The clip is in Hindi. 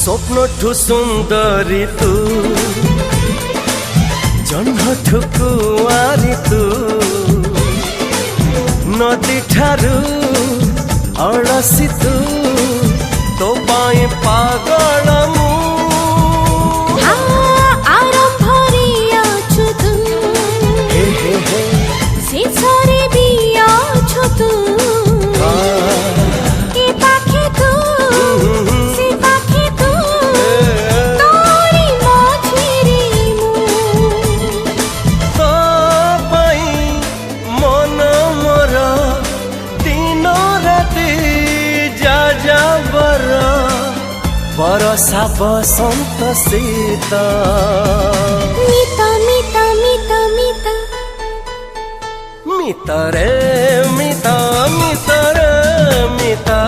स्वप्नठु सुंदरी तू जन्मठु कुआरी तू नदी ठारू अड़सी तू तो पाए पागल मु बरसा बसंत शीत मिता मिता मिता मिता मिता रे मिता मिता रे मिता।